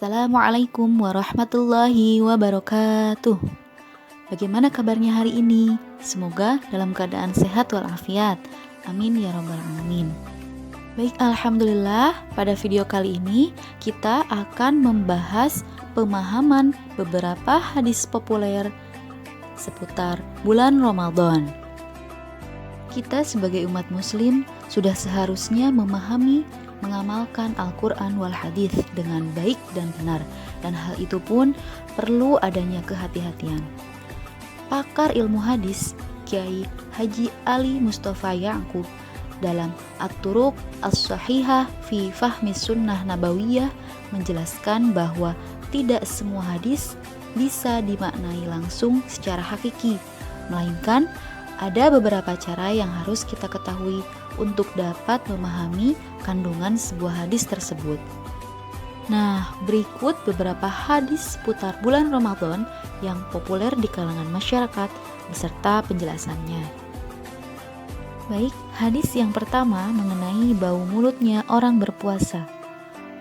Assalamualaikum warahmatullahi wabarakatuh. Bagaimana kabarnya hari ini? Semoga dalam keadaan sehat walafiat. Amin ya rabbal alamin. Baik, alhamdulillah, pada video kali ini kita akan membahas pemahaman beberapa hadis populer seputar bulan Ramadan. Kita sebagai umat muslim sudah seharusnya memahami, mengamalkan Al-Quran wal Hadis dengan baik dan benar, dan hal itu pun perlu adanya kehati-hatian. Pakar ilmu hadis Kiai Haji Ali Mustafa Ya'qub dalam At-Turuq As-Sahihah fi Fahmi Sunnah Nabawiyah menjelaskan bahwa tidak semua hadis bisa dimaknai langsung secara hakiki, melainkan ada beberapa cara yang harus kita ketahui untuk dapat memahami kandungan sebuah hadis tersebut. Nah, berikut beberapa hadis seputar bulan Ramadan yang populer di kalangan masyarakat beserta penjelasannya. Baik, hadis yang pertama mengenai bau mulutnya orang berpuasa.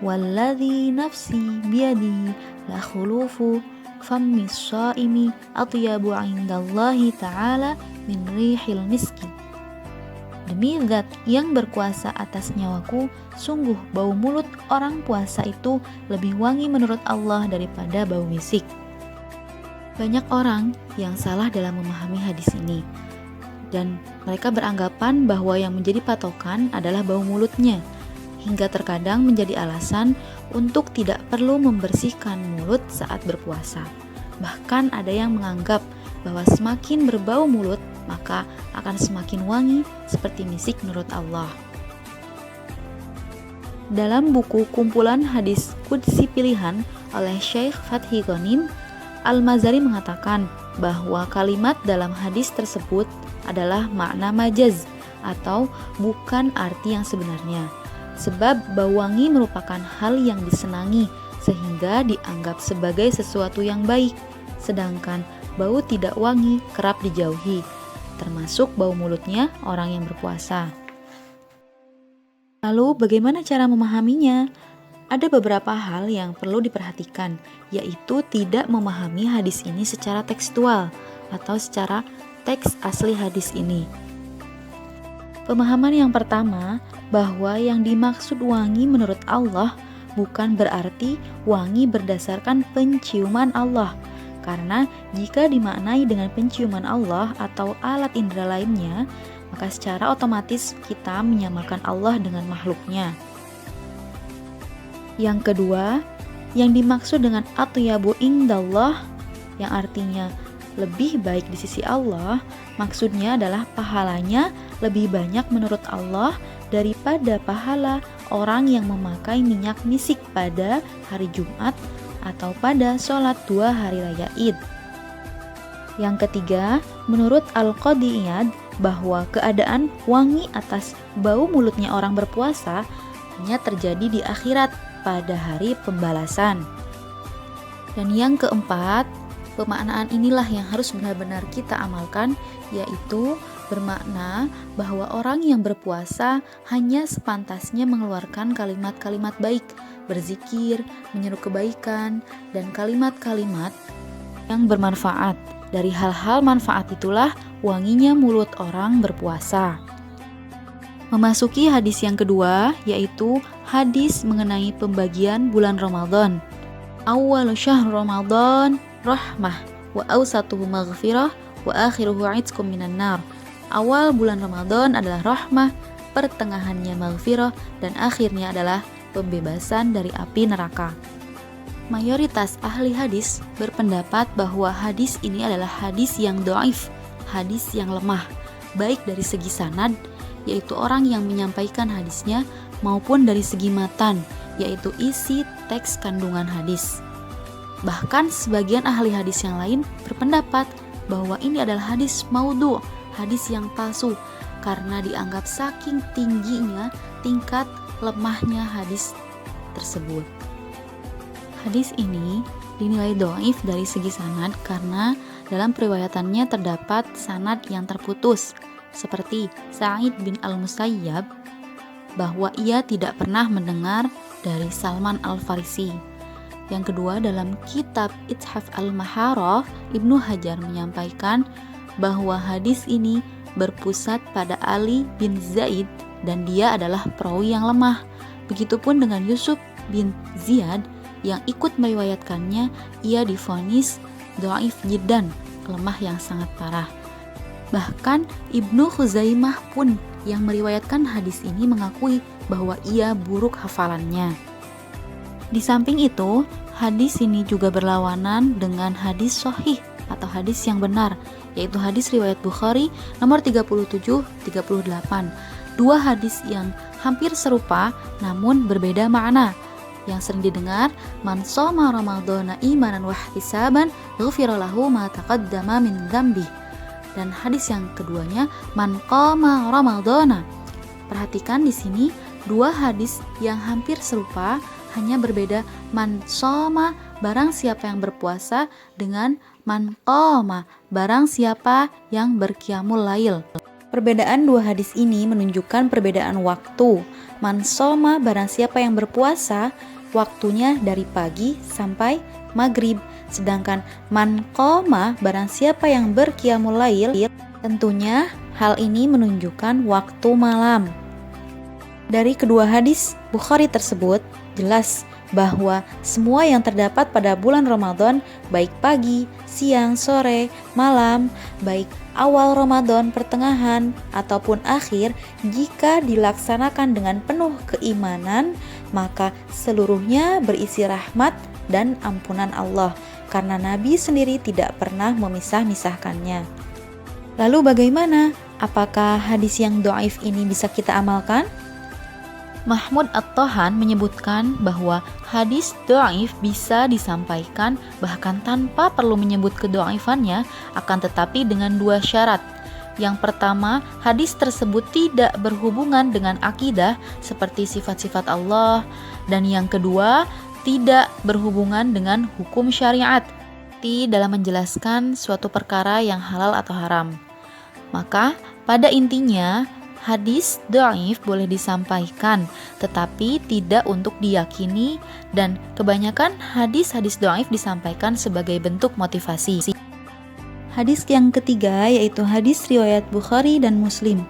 Walladzi nafsi biyadihi la khulufu fammis shaimi atyabu 'indallahi ta'ala min rihil miski. Demi zat yang berkuasa atas nyawaku, sungguh bau mulut orang puasa itu lebih wangi menurut Allah daripada bau misik. Banyak orang yang salah dalam memahami hadis ini, dan mereka beranggapan bahwa yang menjadi patokan adalah bau mulutnya, hingga terkadang menjadi alasan untuk tidak perlu membersihkan mulut saat berpuasa. Bahkan ada yang menganggap bahwa semakin berbau mulut, maka akan semakin wangi seperti misik menurut Allah. Dalam buku kumpulan hadis Qudsi pilihan oleh Syekh Fathi Ghanim, Al-Mazari mengatakan bahwa kalimat dalam hadis tersebut adalah makna majaz atau bukan arti yang sebenarnya. Sebab bau wangi merupakan hal yang disenangi sehingga dianggap sebagai sesuatu yang baik, sedangkan bau tidak wangi kerap dijauhi, termasuk bau mulutnya orang yang berpuasa. Lalu bagaimana cara memahaminya? Ada beberapa hal yang perlu diperhatikan, yaitu tidak memahami hadis ini secara tekstual atau secara teks asli hadis ini. Pemahaman yang pertama, bahwa yang dimaksud wangi menurut Allah bukan berarti wangi berdasarkan penciuman Allah, karena jika dimaknai dengan penciuman Allah atau alat indera lainnya, maka secara otomatis kita menyamakan Allah dengan makhluknya. Yang kedua, yang dimaksud dengan atyabu indallah, yang artinya lebih baik di sisi Allah, maksudnya adalah pahalanya lebih banyak menurut Allah daripada pahala orang yang memakai minyak misik pada hari Jumat atau pada sholat 2 hari raya Id. Yang ketiga, menurut Al-Qadi Iyad, bahwa keadaan wangi atas bau mulutnya orang berpuasa hanya terjadi di akhirat pada hari pembalasan. Dan yang keempat, pemaknaan inilah yang harus benar-benar kita amalkan, yaitu bermakna bahwa orang yang berpuasa hanya sepantasnya mengeluarkan kalimat-kalimat baik, berzikir, menyeru kebaikan, dan kalimat-kalimat yang bermanfaat. Dari hal-hal manfaat itulah wanginya mulut orang berpuasa. Memasuki hadis yang kedua, yaitu hadis mengenai pembagian bulan Ramadan. Awwalu syahr Ramadan rahmah wa awsatuhu maghfirah wa akhiruhu 'itqum minan nar. Awal bulan Ramadan adalah rahmah, pertengahannya maghfirah, dan akhirnya adalah pembebasan dari api neraka. Mayoritas ahli hadis berpendapat bahwa hadis ini adalah hadis yang dhaif, hadis yang lemah, baik dari segi sanad, yaitu orang yang menyampaikan hadisnya, maupun dari segi matan, yaitu isi teks kandungan hadis. Bahkan sebagian ahli hadis yang lain berpendapat bahwa ini adalah hadis maudhu', hadis yang palsu, karena dianggap saking tingginya tingkat lemahnya hadis tersebut. Hadis ini dinilai dhaif dari segi sanad karena dalam periwayatannya terdapat sanad yang terputus, seperti Sa'id bin Al-Musayyab, bahwa ia tidak pernah mendengar dari Salman Al-Farisi. Yang kedua, dalam kitab Ithaf al-Maharah, Ibnu Hajar menyampaikan bahwa hadis ini berpusat pada Ali bin Zaid dan dia adalah perawi yang lemah. Begitupun dengan Yusuf bin Ziyad yang ikut meriwayatkannya, ia divonis dhaif jiddan, lemah yang sangat parah. Bahkan Ibnu Khuzaimah pun yang meriwayatkan hadis ini mengakui bahwa ia buruk hafalannya. Di samping itu, hadis ini juga berlawanan dengan hadis sahih atau hadis yang benar, yaitu hadis riwayat Bukhari nomor 37-38. Dua hadis yang hampir serupa namun berbeda makna. Yang sering didengar, man shoma ramadhana imanan wa ihtisaban ghufira lahu ma taqaddama min dzambi. Dan hadis yang keduanya, man qama ramadhana. Perhatikan di sini dua hadis yang hampir serupa, hanya berbeda man shoma barang siapa yang berpuasa dengan man qama barang siapa yang berqiyamul lail. Perbedaan dua hadis ini menunjukkan perbedaan waktu. Man shoma barang siapa yang berpuasa, waktunya dari pagi sampai maghrib. Sedangkan man qama barang siapa yang berqiyamul lail, tentunya hal ini menunjukkan waktu malam. Dari kedua hadis Bukhari tersebut jelas bahwa semua yang terdapat pada bulan Ramadan, baik pagi, siang, sore, malam, baik awal Ramadan, pertengahan, ataupun akhir, jika dilaksanakan dengan penuh keimanan, maka seluruhnya berisi rahmat dan ampunan Allah, karena Nabi sendiri tidak pernah memisah-misahkannya. Lalu bagaimana? Apakah hadis yang dhaif ini bisa kita amalkan? Mahmud At-Tahan menyebutkan bahwa hadis dhaif bisa disampaikan bahkan tanpa perlu menyebut kedhaifannya, akan tetapi dengan dua syarat. Yang pertama, hadis tersebut tidak berhubungan dengan akidah seperti sifat-sifat Allah, dan yang kedua, tidak berhubungan dengan hukum syariat dalam menjelaskan suatu perkara yang halal atau haram. Maka pada intinya hadis dhaif boleh disampaikan, tetapi tidak untuk diyakini, dan kebanyakan hadis-hadis dhaif disampaikan sebagai bentuk motivasi. Hadis yang ketiga yaitu hadis riwayat Bukhari dan Muslim.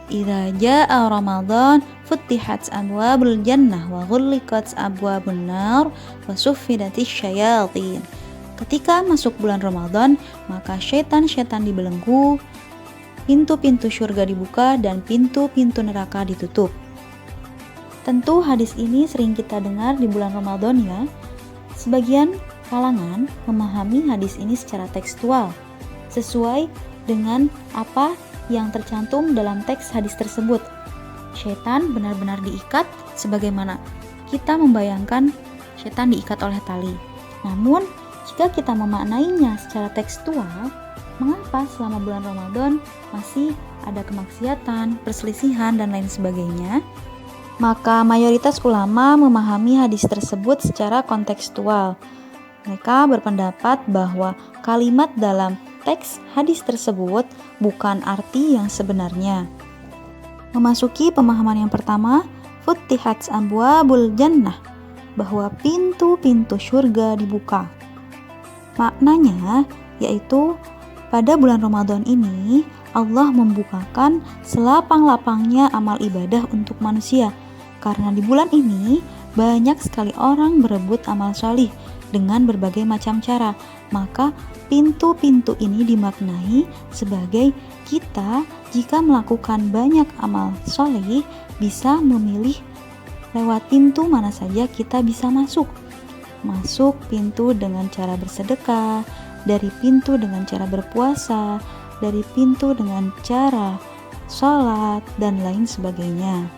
Idza jaa Ramadan futtihat abwabul jannah wa ghulliqat abwabun nar wa suffidatis syayatin. Ketika masuk bulan Ramadan, maka syaitan-syaitan dibelenggu, pintu-pintu surga dibuka, dan pintu-pintu neraka ditutup. Tentu hadis ini sering kita dengar di bulan Ramadan ya. Sebagian kalangan memahami hadis ini secara tekstual, sesuai dengan apa yang tercantum dalam teks hadis tersebut. Syaitan benar-benar diikat sebagaimana kita membayangkan syaitan diikat oleh tali. Namun, jika kita memaknainya secara tekstual, mengapa selama bulan Ramadan masih ada kemaksiatan, perselisihan, dan lain sebagainya? Maka mayoritas ulama memahami hadis tersebut secara kontekstual. Mereka berpendapat bahwa kalimat dalam teks hadis tersebut bukan arti yang sebenarnya. Memasuki pemahaman yang pertama, futtihat abwabul jannah, bahwa pintu-pintu surga dibuka. Maknanya yaitu pada bulan Ramadan ini Allah membukakan selapang-lapangnya amal ibadah untuk manusia, karena di bulan ini banyak sekali orang berebut amal solih dengan berbagai macam cara. Maka pintu-pintu ini dimaknai sebagai kita jika melakukan banyak amal soleh bisa memilih lewat pintu mana saja kita bisa masuk. Masuk pintu dengan cara bersedekah, dari pintu dengan cara berpuasa, dari pintu dengan cara sholat, dan lain sebagainya.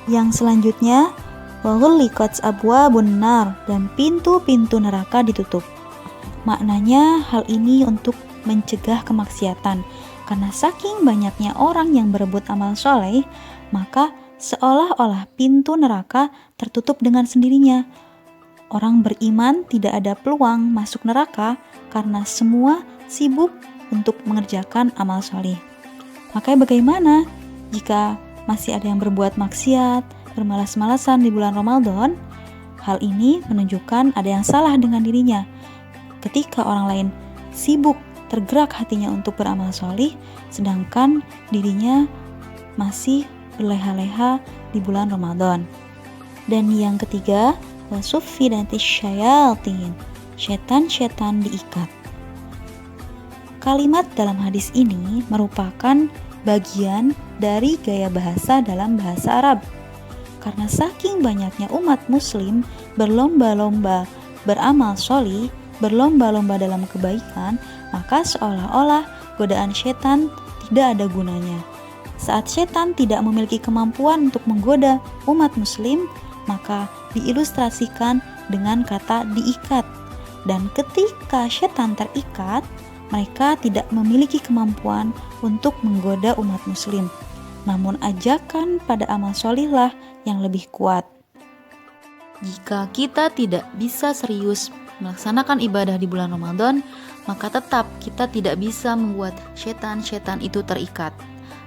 Yang selanjutnya, wa ghulliqat abwabun nar, dan pintu-pintu neraka ditutup. Maknanya hal ini untuk mencegah kemaksiatan, karena saking banyaknya orang yang berebut amal soleh, maka seolah-olah pintu neraka tertutup dengan sendirinya. Orang beriman tidak ada peluang masuk neraka karena semua sibuk untuk mengerjakan amal soleh. Maka bagaimana jika masih ada yang berbuat maksiat, bermalas-malasan di bulan Ramadan? Hal ini menunjukkan ada yang salah dengan dirinya. Ketika orang lain sibuk tergerak hatinya untuk beramal solih, sedangkan dirinya masih berleha-leha di bulan Ramadan. Dan yang ketiga, wasuffidatis syayatin, setan-setan diikat. Kalimat dalam hadis ini merupakan bagian dari gaya bahasa dalam bahasa Arab. Karena saking banyaknya umat muslim berlomba-lomba beramal solih, berlomba-lomba dalam kebaikan, maka seolah-olah godaan setan tidak ada gunanya. Saat setan tidak memiliki kemampuan untuk menggoda umat muslim, maka diilustrasikan dengan kata diikat. Dan ketika setan terikat, mereka tidak memiliki kemampuan untuk menggoda umat muslim. Namun ajakan pada amal solihlah yang lebih kuat. Jika kita tidak bisa serius melaksanakan ibadah di bulan Ramadan, maka tetap kita tidak bisa membuat setan-setan itu terikat.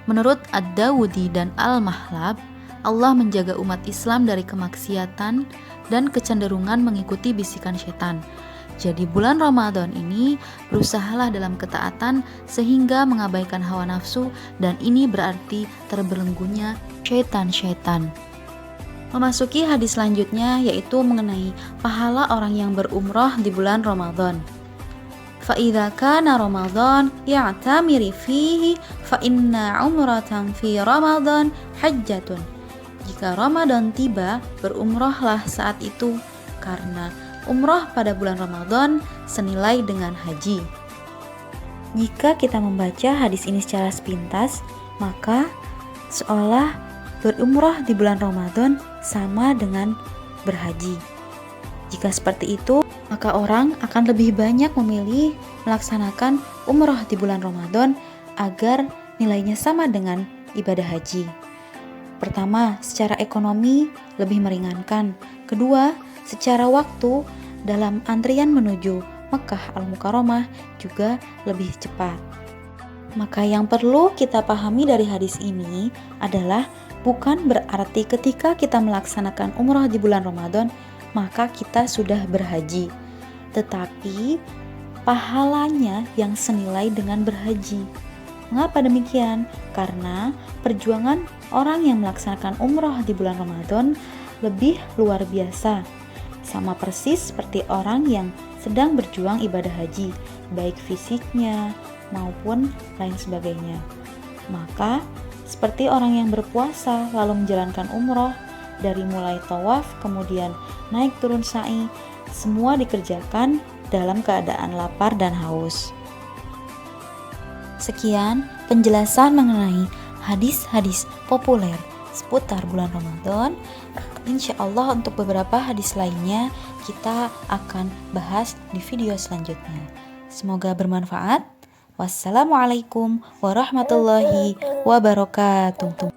Menurut Ad-Dawudi dan Al-Mahlab, Allah menjaga umat Islam dari kemaksiatan dan kecenderungan mengikuti bisikan setan. Jadi bulan Ramadan ini berusahalah dalam ketaatan sehingga mengabaikan hawa nafsu, dan ini berarti terbelenggunya setan-setan. Memasuki hadis selanjutnya, yaitu mengenai pahala orang yang berumrah di bulan Ramadan. فَإِذَا كَانَ رَمَضَانَ يَعْتَمِرِ فِيهِ فَإِنَّ عُمْرَةً فِي رَمَضَانَ حَجَّةٌ. Jika Ramadan tiba, berumrahlah saat itu, karena umrah pada bulan Ramadan senilai dengan haji. Jika kita membaca hadis ini secara sepintas, maka seolah berumrah di bulan Ramadan sama dengan berhaji. Jika seperti itu, maka orang akan lebih banyak memilih melaksanakan umrah di bulan Ramadan agar nilainya sama dengan ibadah haji. Pertama, secara ekonomi lebih meringankan. Kedua, secara waktu dalam antrian menuju Mekah Al-Mukarramah juga lebih cepat. Maka yang perlu kita pahami dari hadis ini adalah bukan berarti ketika kita melaksanakan umrah di bulan Ramadan maka kita sudah berhaji, tetapi pahalanya yang senilai dengan berhaji. Mengapa demikian? Karena perjuangan orang yang melaksanakan umrah di bulan Ramadan lebih luar biasa, sama persis seperti orang yang sedang berjuang ibadah haji, baik fisiknya maupun lain sebagainya. Maka seperti orang yang berpuasa lalu menjalankan umrah, dari mulai tawaf kemudian naik turun sa'i, semua dikerjakan dalam keadaan lapar dan haus. Sekian penjelasan mengenai hadis-hadis populer seputar bulan Ramadan. Insya Allah untuk beberapa hadis lainnya kita akan bahas di video selanjutnya. Semoga bermanfaat. Wassalamualaikum warahmatullahi wabarakatuh.